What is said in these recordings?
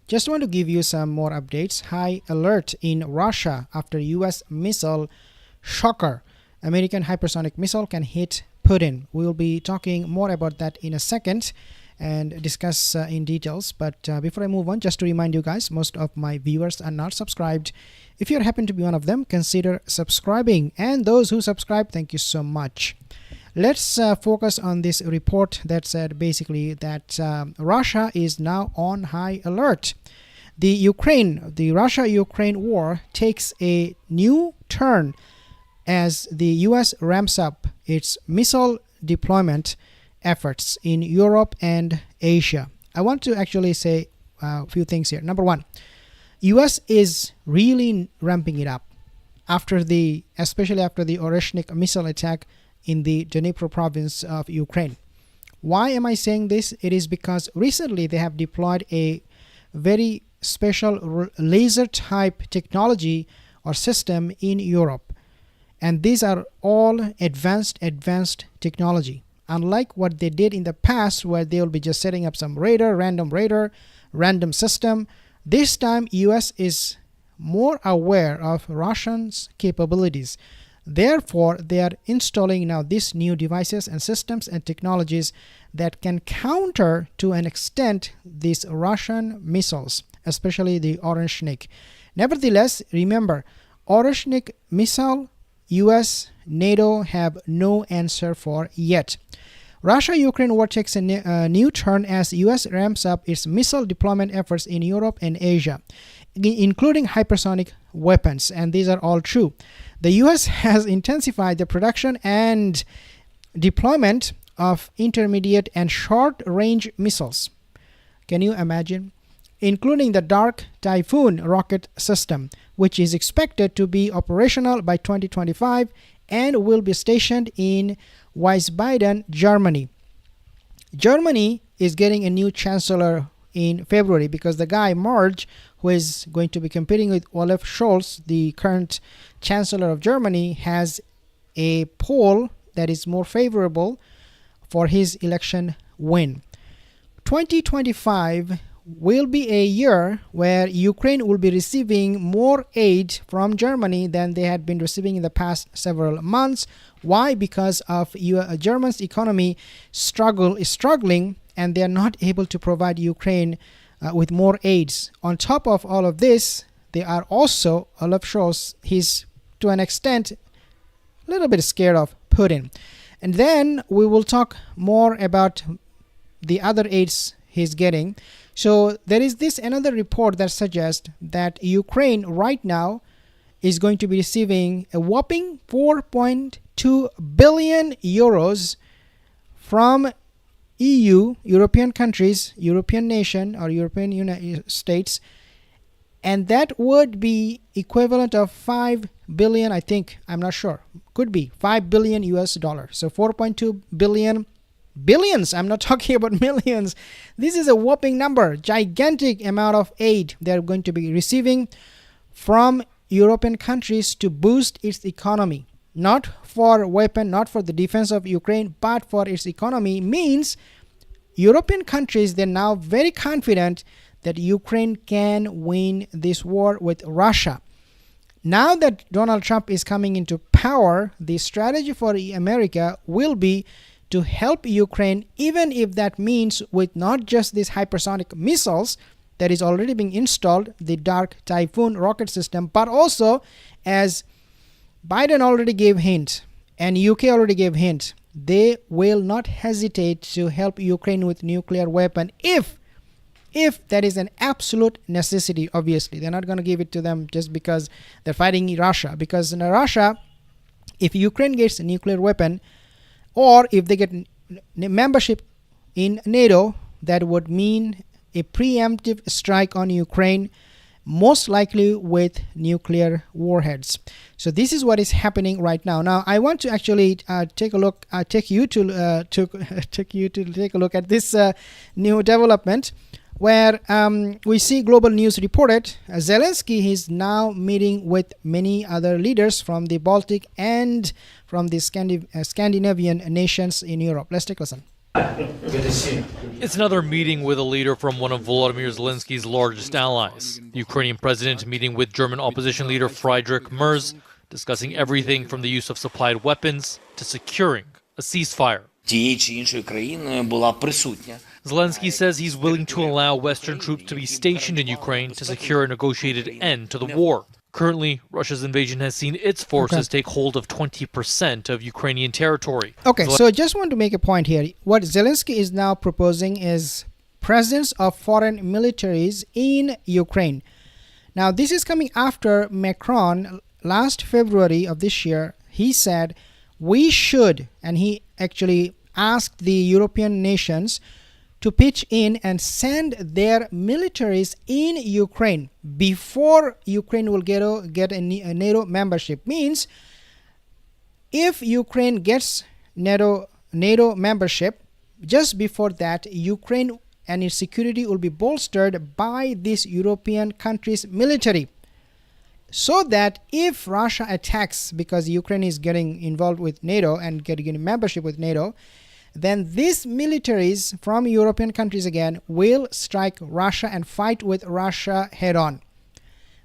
Just want to give you some more updates. High alert in Russia after US missile shocker. American hypersonic missile can hit Putin. We'll be talking more about that in a second and discuss in details. But before I move on, just to remind you guys, most of my viewers are not subscribed. If you happen to be one of them, consider subscribing. And those who subscribe, thank you so much. Let's focus on this report that said basically that Russia is now on high alert. The Russia-Ukraine war takes a new turn as the US ramps up its missile deployment efforts in Europe and Asia. I want to actually say a few things here. Number one, US is really ramping it up especially after the ORESHNIK missile attack in the Dnipro province of Ukraine. Why am I saying this? It is because recently they have deployed a very special laser type technology or system in Europe. And these are all advanced technology. Unlike what they did in the past where they will be just setting up some random system, this time US is more aware of Russians' capabilities. Therefore, they are installing now these new devices and systems and technologies that can counter to an extent these Russian missiles, especially the ORESHNIK. Nevertheless, remember, ORESHNIK missile, US, NATO have no answer for yet. Russia-Ukraine war takes a new turn as US ramps up its missile deployment efforts in Europe and Asia, including hypersonic weapons, and these are all true. The US has intensified the production and deployment of intermediate and short-range missiles. Can you imagine? Including the Dark Typhoon rocket system, which is expected to be operational by 2025 and will be stationed in Wiesbaden, Germany. Germany is getting a new chancellor in February because the guy Merz, who is going to be competing with Olaf Scholz, the current chancellor of Germany, has a poll that is more favorable for his election win. 2025 will be a year where Ukraine will be receiving more aid from Germany than they had been receiving in the past several months. Why? Because of Germany's economy is struggling and they are not able to provide Ukraine with more aids. On top of all of this, they are also, Olaf Scholz, he's to an extent a little bit scared of Putin. And then we will talk more about the other aids he's getting. So there is this another report that suggests that Ukraine right now is going to be receiving a whopping 4.2 billion euros from EU, European countries, European nation or European United States, and that would be equivalent of 5 billion, I think, I'm not sure, could be 5 billion US dollars. So 4.2 billion billions, I'm not talking about millions. This is a whopping number, gigantic amount of aid they're going to be receiving from European countries to boost its economy. Not for weapon, not for the defense of Ukraine, but for its economy. Means European countries, they're now very confident that Ukraine can win this war with Russia. Now that Donald Trump is coming into power, the strategy for America will be to help Ukraine, even if that means with not just these hypersonic missiles that is already being installed, the Dark Typhoon rocket system, but also, as Biden already gave hint and UK already gave hint, they will not hesitate to help Ukraine with nuclear weapon if that is an absolute necessity. Obviously, they're not going to give it to them just because they're fighting Russia. Because in Russia, if Ukraine gets a nuclear weapon, or if they get membership in NATO, that would mean a preemptive strike on Ukraine, most likely with nuclear warheads. So this is what is happening right now. Now I want to actually take a look at this new development where we see Global News reported Zelensky is now meeting with many other leaders from the Baltic and from the Scandinavian nations in Europe. Let's take a listen. It's another meeting with a leader from one of Volodymyr Zelensky's largest allies. The Ukrainian president meeting with German opposition leader Friedrich Merz, discussing everything from the use of supplied weapons to securing a ceasefire. Zelensky says he's willing to allow Western troops to be stationed in Ukraine to secure a negotiated end to the war. Currently, Russia's invasion has seen its forces take hold of 20% of Ukrainian territory. Okay, so just want to make a point here. What Zelensky is now proposing is presence of foreign militaries in Ukraine. Now, this is coming after Macron, last February of this year, he said we should, and he actually asked the European nations to pitch in and send their militaries in Ukraine before Ukraine will get a NATO membership. Means if Ukraine gets NATO membership, just before that, Ukraine and its security will be bolstered by this European country's military. So that if Russia attacks, because Ukraine is getting involved with NATO and getting a membership with NATO, then these militaries from European countries again will strike Russia and fight with Russia head on.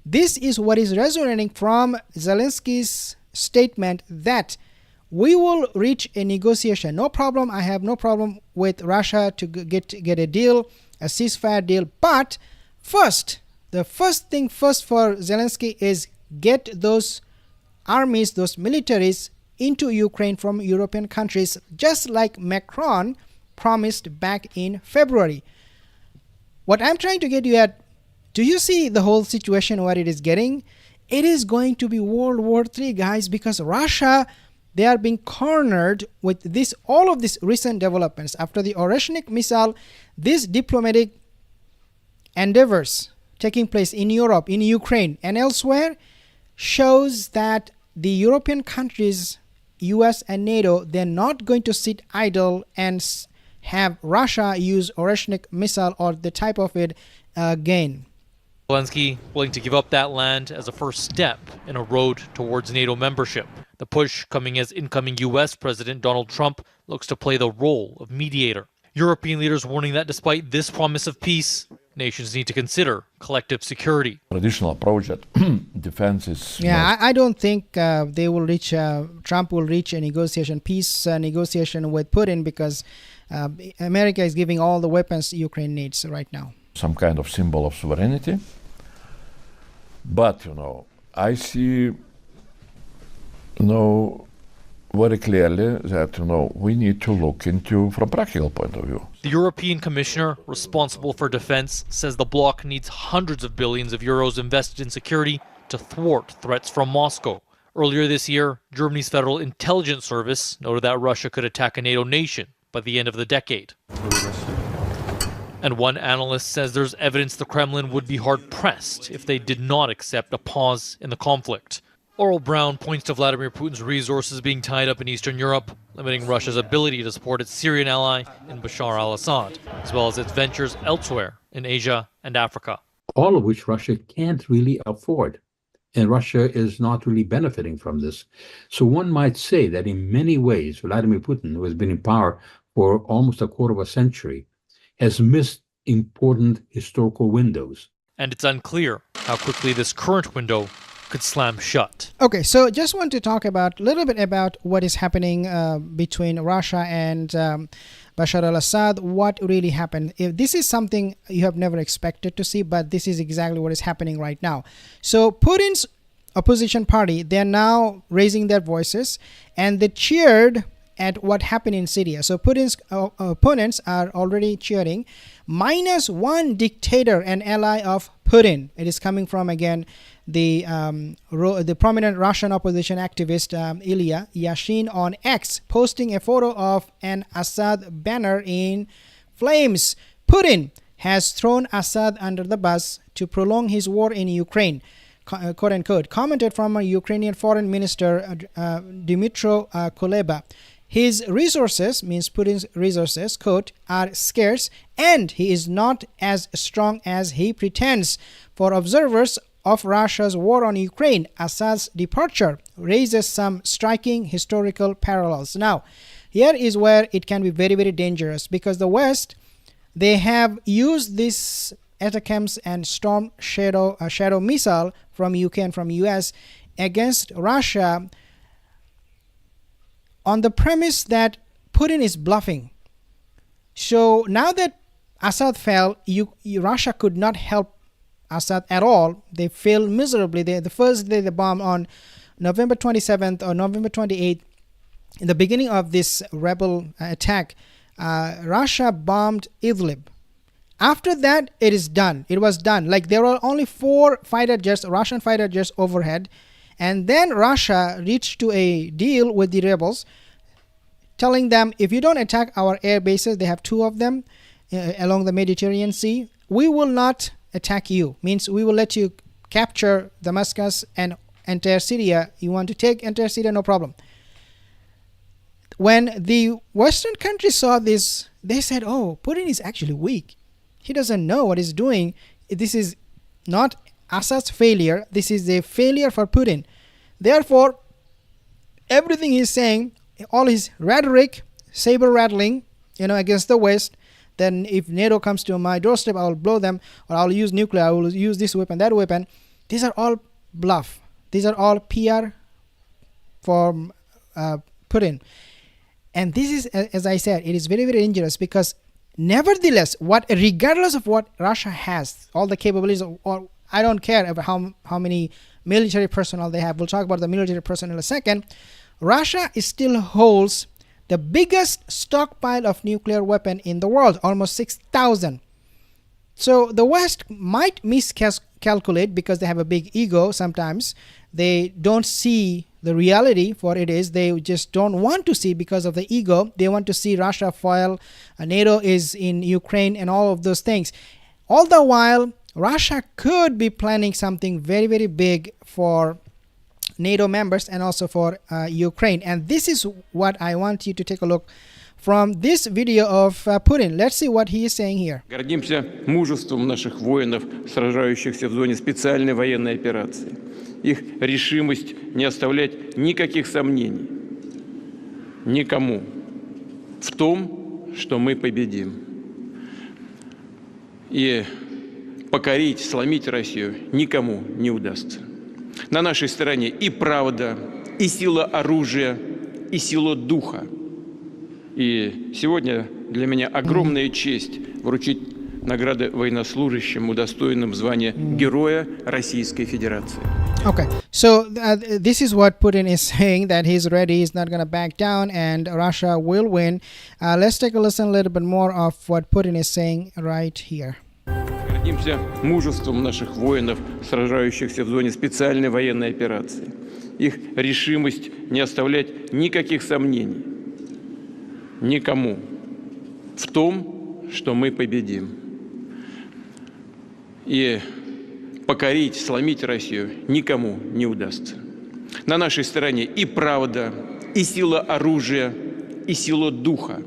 This is what is resonating from Zelensky's statement that we will reach a negotiation. No problem. I have no problem with Russia to get a deal, a ceasefire deal. But first, the first thing first for Zelensky is get those armies, those militaries into Ukraine from European countries, just like Macron promised back in February. What I'm trying to get you at, do you see the whole situation where it is getting? It is going to be World War III, guys, because Russia, they are being cornered with this, all of these recent developments. After the ORESHNIK missile, these diplomatic endeavors taking place in Europe, in Ukraine, and elsewhere shows that the European countries, US and NATO, they're not going to sit idle and have Russia use ORESHNIK missile or the type of it again. Zelensky willing to give up that land as a first step in a road towards NATO membership. The push coming as incoming US President Donald Trump looks to play the role of mediator. European leaders warning that despite this promise of peace, nations need to consider collective security. Traditional approach that defense is... Yeah, I don't think they will reach, Trump will reach a negotiation, peace negotiation with Putin, because America is giving all the weapons Ukraine needs right now. Some kind of symbol of sovereignty. But, I see, very clearly that, we need to look into from practical point of view. The European Commissioner responsible for defense says the bloc needs hundreds of billions of euros invested in security to thwart threats from Moscow. Earlier this year, Germany's Federal Intelligence Service noted that Russia could attack a NATO nation by the end of the decade. And one analyst says there's evidence the Kremlin would be hard-pressed if they did not accept a pause in the conflict. Oral Brown points to Vladimir Putin's resources being tied up in Eastern Europe, limiting Russia's ability to support its Syrian ally in Bashar al-Assad, as well as its ventures elsewhere in Asia and Africa. All of which Russia can't really afford. And Russia is not really benefiting from this. So one might say that in many ways, Vladimir Putin, who has been in power for almost a quarter of a century, has missed important historical windows. And it's unclear how quickly this current window could slam shut. Okay, so just want to talk about a little bit about what is happening between Russia and Bashar al-Assad, what really happened. If this is something you have never expected to see, but this is exactly what is happening right now. So Putin's opposition party, they're now raising their voices and they cheered at what happened in Syria. So Putin's opponents are already cheering. -1 dictator and ally of Putin. It is coming from, again, the prominent Russian opposition activist Ilya Yashin on X, posting a photo of an Assad banner in flames. Putin has thrown Assad under the bus to prolong his war in Ukraine, quote unquote, commented from a Ukrainian foreign minister Dmytro Kuleba. His resources, means Putin's resources, quote, are scarce and he is not as strong as he pretends. For observers of Russia's war on Ukraine, Assad's departure raises some striking historical parallels. Now, here is where it can be very, very dangerous, because the West, they have used this ATACMS and Storm Shadow missile from UK and from US against Russia on the premise that Putin is bluffing. So now that Assad fell, Russia could not help Assad at all. They failed miserably. The first day they bombed on November 27th or November 28th, in the beginning of this rebel attack, Russia bombed Idlib. After that, it is done. It was done. Like, there were only 4 fighter jets, Russian fighter jets overhead. And then Russia reached to a deal with the rebels, telling them, if you don't attack our air bases, they have 2 of them along the Mediterranean Sea, we will not attack you. Means we will let you capture Damascus and entire Syria. You want to take entire Syria, no problem. When the Western countries saw this, they said, oh, Putin is actually weak. He doesn't know what he's doing. This is not Assad's failure. This is a failure for Putin. Therefore, everything he's saying, all his rhetoric, saber rattling, against the West, then if NATO comes to my doorstep, I will blow them, or I will use nuclear, I will use this weapon, that weapon. These are all bluff. These are all PR for Putin. And this is, as I said, it is very, very dangerous, because nevertheless, regardless of what Russia has, all the capabilities, or I don't care about how many military personnel they have. We'll talk about the military personnel in a second. Russia still holds the biggest stockpile of nuclear weapon in the world, almost 6,000. So the West might miscalculate because they have a big ego sometimes. They don't see the reality for it is. They just don't want to see because of the ego. They want to see Russia fall. NATO is in Ukraine and all of those things. All the while, Russia could be planning something very, very big for NATO members and also for Ukraine. And this is what I want you to take a look from this video of Putin. Let's see what he is saying here. Гордимся мужеством наших воинов, сражающихся в зоне специальной военной операции. Их решимость не оставлять никаких сомнений никому в том, что мы победим. И покорить, сломить Россию никому не удастся. На нашей стороне и правда, и сила оружия, и сила духа. И сегодня для меня огромная честь вручить награды военнослужащим, удостоенным звания Героя Российской Федерации. Okay, so this is what Putin is saying, that he's ready, he's not going to back down, and Russia will win. Let's take a listen a little bit more of what Putin is saying right here. Гордимся мужеством наших воинов, сражающихся в зоне специальной военной операции. Их решимость не оставлять никаких сомнений никому в том, что мы победим. И покорить, сломить Россию никому не удастся. На нашей стороне и правда, и сила оружия, и сила духа.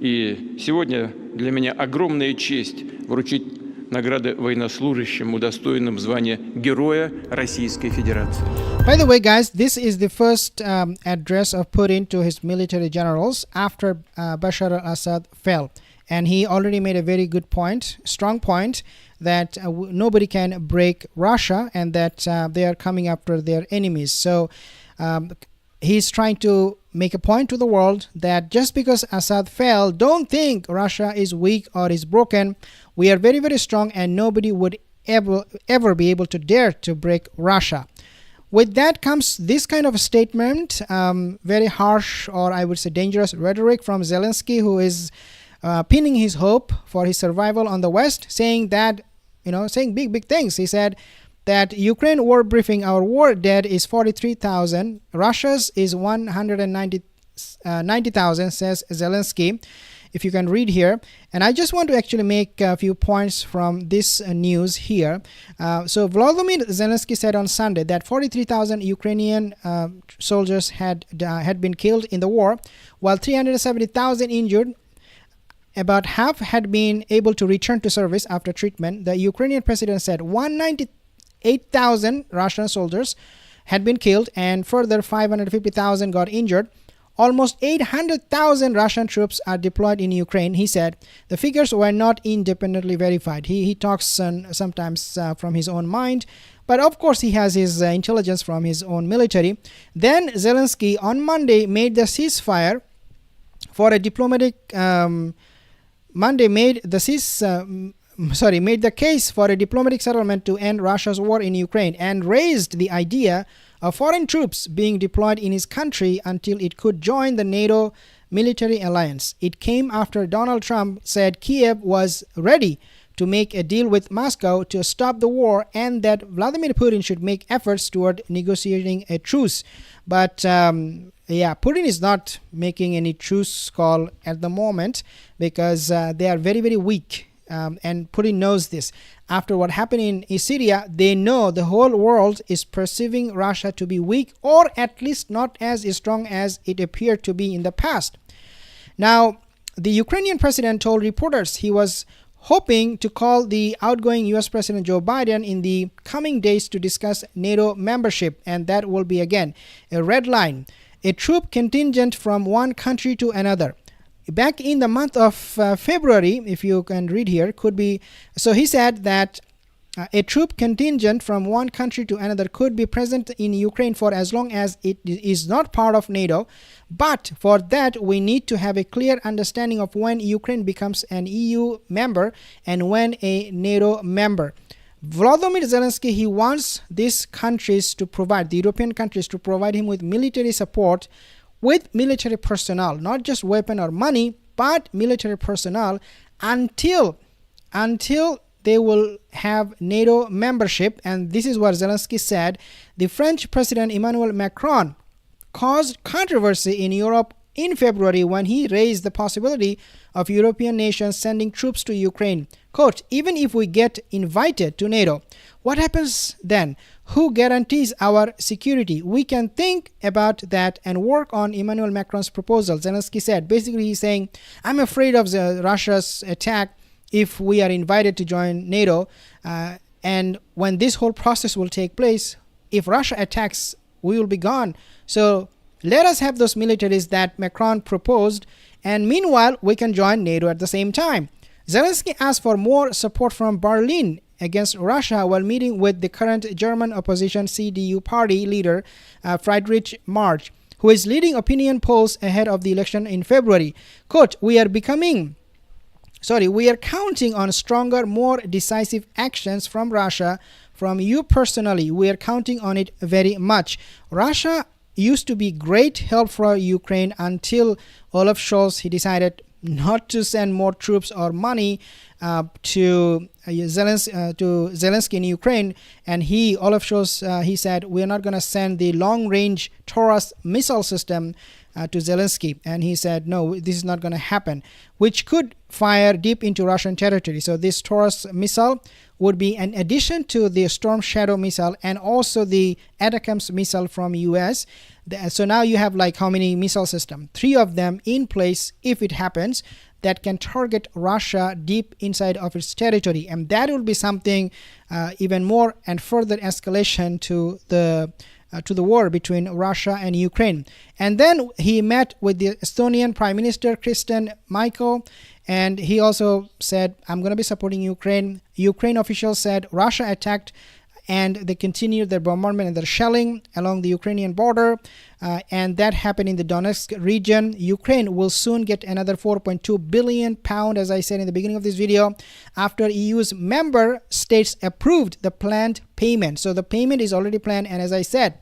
И сегодня для меня огромная честь вручить награды военнослужащим, удостоенным звания Героя Российской Федерации. By the way, guys, this is the first address of Putin to his military generals after Bashar al-Assad fell. And he already made a very good point, strong point, that nobody can break Russia and that they are coming after their enemies. So he's trying to make a point to the world that just because Assad fell, don't think Russia is weak or is broken. We are very, very strong, and nobody would ever be able to dare to break Russia. With that comes this kind of a statement, very harsh, or I would say dangerous rhetoric from Zelensky, who is pinning his hope for his survival on the West, saying that, saying big things. He said that Ukraine war briefing, our war dead is 43,000. Russia's is 190,000, says Zelensky, if you can read here. And I just want to actually make a few points from this news here. So Volodymyr Zelensky said on Sunday that 43,000 Ukrainian soldiers had been killed in the war, while 370,000 injured. About half had been able to return to service after treatment. The Ukrainian president said 198,000 Russian soldiers had been killed, and further 550,000 got injured. almost 800,000 Russian troops are deployed in Ukraine. He said the figures were not independently verified. He talks sometimes from his own mind, but of course he has his intelligence from his own military. Then Zelensky on Monday made the ceasefire for a diplomatic made the case for a diplomatic settlement to end Russia's war in Ukraine, and raised the idea of foreign troops being deployed in his country until it could join the NATO military alliance. It came after Donald Trump said Kiev was ready to make a deal with Moscow to stop the war, and that Vladimir Putin should make efforts toward negotiating a truce. But Putin is not making any truce call at the moment because they are very, very weak. And Putin knows this. After what happened in Syria, they know the whole world is perceiving Russia to be weak, or at least not as strong as it appeared to be in the past. Now, the Ukrainian president told reporters he was hoping to call the outgoing US President Joe Biden in the coming days to discuss NATO membership, and that will be again a red line, a troop contingent from one country to another. Back in the month of February, if you can read here, could be, so he said that a troop contingent from one country to another could be present in Ukraine for as long as it is not part of NATO. But for that, we need to have a clear understanding of when Ukraine becomes an EU member and when a NATO member. Volodymyr Zelensky, he wants these countries to provide, the European countries to provide him with military support, with military personnel, not just weapon or money, but military personnel until they will have NATO membership. And this is what Zelensky said. The French President Emmanuel Macron caused controversy in Europe in February when he raised the possibility of European nations sending troops to Ukraine. Quote, even if we get invited to NATO, what happens then? Who guarantees our security? We can think about that and work on Emmanuel Macron's proposal, Zelensky said. Basically, he's saying, I'm afraid of Russia's attack if we are invited to join NATO. And when this whole process will take place, if Russia attacks, we will be gone. So let us have those militaries that Macron proposed, and meanwhile, we can join NATO at the same time. Zelensky asked for more support from Berlin against Russia while meeting with the current German opposition CDU party leader Friedrich Merz, who is leading opinion polls ahead of the election in February. Quote, we are counting on stronger, more decisive actions from Russia, from you personally. We are counting on it very much. Russia used to be great help for Ukraine until Olaf Scholz, he decided not to send more troops or money to Zelensky in Ukraine. And Olaf Scholz, he said, we are not going to send the long-range Taurus missile system to Zelensky. And he said, no, this is not going to happen, which could fire deep into Russian territory. So this Taurus missile would be an addition to the Storm Shadow missile and also the ATACMS missile from US. So now you have like how many missile systems? 3 of them in place if it happens, that can target Russia deep inside of its territory. And that will be something even more and further escalation to the war between Russia and Ukraine. And then he met with the Estonian Prime Minister Kristen Michal, and he also said, I'm going to be supporting Ukraine. Ukraine officials said Russia attacked and they continued their bombardment and their shelling along the Ukrainian border, and that happened in the Donetsk region. Ukraine will soon get another 4.2 billion pound, as I said in the beginning of this video, after EU's member states approved the planned payment. So the payment is already planned, and as I said,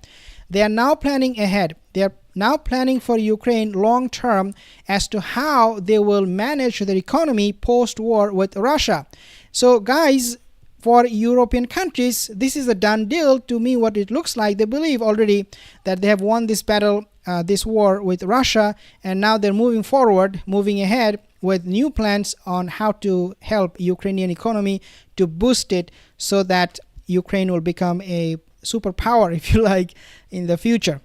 they are now planning ahead. They are now planning for Ukraine long term as to how they will manage their economy post-war with Russia. So guys, for European countries, this is a done deal. To me, what it looks like, they believe already that they have won this battle, this war with Russia, and now they're moving forward, moving ahead with new plans on how to help Ukrainian economy to boost it so that Ukraine will become a superpower, if you like, in the future.